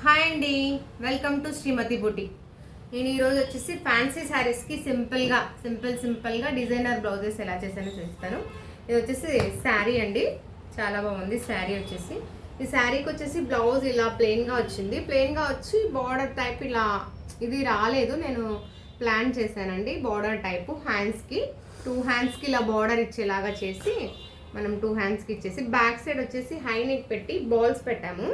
Hi అండి, welcome to శ్రీమతి బుటీ. నేను ఈరోజు వచ్చేసి ఫ్యాన్సీ శారీస్కి సింపుల్గా డిజైనర్ బ్లౌజెస్ ఎలా చేశానో చూస్తాను. ఇది వచ్చేసి శారీ అండి, చాలా బాగుంది శారీ వచ్చేసి. ఈ శారీకి వచ్చేసి బ్లౌజ్ ఇలా ప్లెయిన్గా వచ్చింది, ప్లెయిన్గా వచ్చి బార్డర్ టైప్ ఇలా ఇది రాలేదు, నేను ప్లాన్ చేశానండి. బార్డర్ టైపు హ్యాండ్స్కి 2 హ్యాండ్స్కి ఇలా బార్డర్ ఇచ్చేలాగా చేసి మనం 2 హ్యాండ్స్కి ఇచ్చేసి బ్యాక్ సైడ్ వచ్చేసి హై నెక్ పెట్టి బాల్స్ పెట్టాము.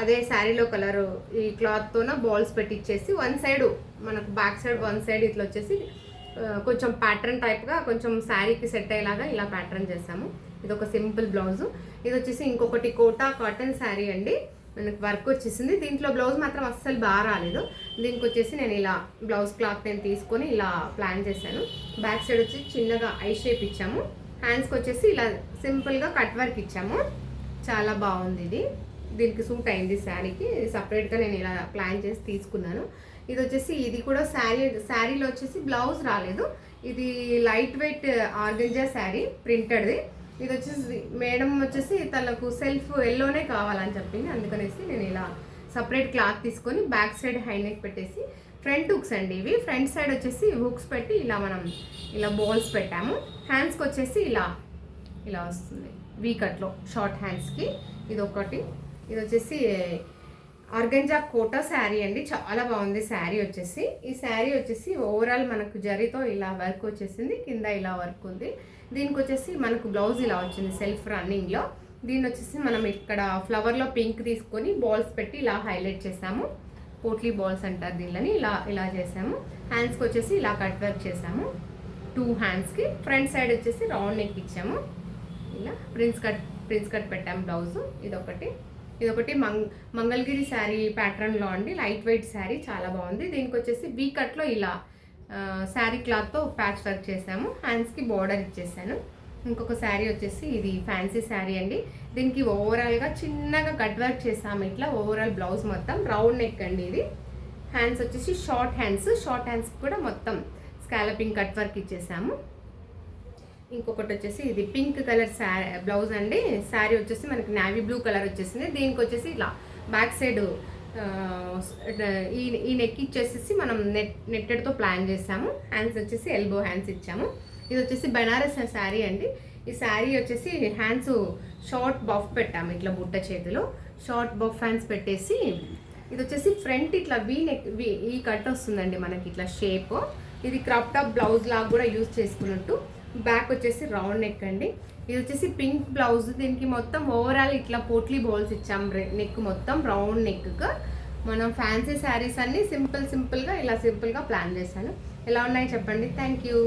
అదే శారీలో కలరు ఈ క్లాత్తోన బాల్స్ పెట్టిచ్చేసి వన్ సైడ్ మనకు బ్యాక్ సైడ్ వన్ సైడ్ ఇట్లా వచ్చేసి కొంచెం ప్యాటర్న్ టైప్గా కొంచెం శారీకి సెట్ అయ్యేలాగా ఇలా ప్యాటర్న్ చేసాము. ఇది ఒక సింపుల్ బ్లౌజు. ఇది వచ్చేసి ఇంకొకటి కోటా కాటన్ శారీ అండి, మనకు వర్క్ వచ్చేసింది. దీంట్లో బ్లౌజ్ మాత్రం అస్సలు బాగా రాలేదు. దీనికి వచ్చేసి నేను ఇలా బ్లౌజ్ క్లాత్ నేను తీసుకొని ఇలా ప్లాన్ చేశాను. బ్యాక్ సైడ్ వచ్చి చిన్నగా ఐ షేప్ ఇచ్చాము, హ్యాండ్స్కి వచ్చేసి ఇలా సింపుల్గా కట్ వర్క్ ఇచ్చాము. చాలా బాగుంది ఇది, దీనికి సూట్ అయింది శారీకి. సపరేట్గా నేను ఇలా ప్లాన్ చేసి తీసుకున్నాను. ఇది వచ్చేసి ఇది కూడా శారీలో వచ్చేసి బ్లౌజ్ రాలేదు. ఇది లైట్ వెయిట్ ఆర్గంజా శారీ ప్రింటెడ్ది. ఇది వచ్చేసి మేడం వచ్చేసి తనకు సెల్ఫ్ ఎల్లోనే కావాలని చెప్పింది, అందుకనేసి నేను ఇలా సపరేట్ క్లాత్ తీసుకొని బ్యాక్ సైడ్ హై నెక్ పెట్టేసి ఫ్రంట్ హుక్స్ అండి ఇవి. ఫ్రంట్ సైడ్ వచ్చేసి హుక్స్ పెట్టి ఇలా మనం ఇలా బాల్స్ పెట్టాము. హ్యాండ్స్కి వచ్చేసి ఇలా ఇలా వస్తుంది వీ కట్లో షార్ట్ హ్యాండ్స్కి. ఇది ఒకటి. ఇది వచ్చేసి ఆర్గంజా కోటా శారీ అండి, చాలా బాగుంది శారీ వచ్చేసి. ఈ శారీ వచ్చేసి ఓవరాల్ మనకు జరీతో ఇలా వర్క్ వచ్చేసింది, కింద ఇలా వర్క్ ఉంది. దీనికి వచ్చేసి మనకు బ్లౌజ్ ఇలా వచ్చింది సెల్ఫ్ రన్నింగ్లో. దీన్ని వచ్చేసి మనం ఇక్కడ ఫ్లవర్లో పింక్ తీసుకొని బాల్స్ పెట్టి ఇలా హైలైట్ చేసాము. పోట్లీ బాల్స్ అంటారు దీనిని. ఇలా ఇలా చేసాము. హ్యాండ్స్కి వచ్చేసి ఇలా కట్ వర్క్ చేసాము 2 హ్యాండ్స్కి. ఫ్రంట్ సైడ్ వచ్చేసి రౌండ్ నెక్ ఇచ్చాము. ఇలా ప్రిన్స్ కట్ పెట్టాము బ్లౌజు. ఇదొకటి మంగళగిరి శారీ ప్యాటర్న్లో అండి, లైట్ వెయిట్ శారీ, చాలా బాగుంది. దీనికి వచ్చేసి వీ కట్లో ఇలా శారీ క్లాత్తో ప్యాచ్ వర్క్ చేసాము. హ్యాండ్స్కి బార్డర్ ఇచ్చేసాను. ఇంకొక శారీ వచ్చేసి ఇది ఫ్యాన్సీ శారీ అండి, దీనికి ఓవరాల్గా చిన్నగా కట్ వర్క్ చేసాము. ఇట్లా ఓవరాల్ బ్లౌజ్ మొత్తం రౌండ్ నెక్ అండి ఇది. హ్యాండ్స్ వచ్చేసి షార్ట్ హ్యాండ్స్ కూడా మొత్తం స్కాలపింగ్ కట్ వర్క్ ఇచ్చేసాము. ఇంకొకటి వచ్చేసి ఇది పింక్ కలర్ బ్లౌజ్ అండి. శారీ వచ్చేసి మనకి నావీ బ్లూ కలర్ వచ్చేసింది. దీనికి వచ్చేసి ఇలా బ్యాక్ సైడ్ ఈ నెక్ ఇచ్చేసేసి మనం నెట్టెడ్తో ప్లాన్ చేసాము. హ్యాండ్స్ వచ్చేసి ఎల్బో హ్యాండ్స్ ఇచ్చాము. ఇది వచ్చేసి బనారస్ శారీ అండి. ఈ శారీ వచ్చేసి హ్యాండ్స్ షార్ట్ బఫ్ పెట్టాము, ఇట్లా బుట్ట చేతిలో షార్ట్ బఫ్ హ్యాండ్స్ పెట్టేసి. ఇది వచ్చేసి ఫ్రంట్ ఇట్లా ఈ కట్ వస్తుందండి మనకి ఇట్లా షేప్. ఇది క్రాప్ టాప్ బ్లౌజ్ లాగా కూడా యూజ్ చేసుకున్నట్టు. బ్యాక్ వచ్చేసి రౌండ్ నెక్ అండి. ఇది వచ్చేసి పింక్ బ్లౌజ్. దీనికి మొత్తం ఓవరాల్ ఇట్లా పోట్లీ బాల్స్ ఇచ్చాం. నెక్ మొత్తం రౌండ్ నెక్గా మనం ఫ్యాన్సీ శారీస్ అన్ని సింపుల్గా ఇలా సింపుల్గా ప్లాన్ చేశాను. ఎలా ఉన్నాయి చెప్పండి. Thank you.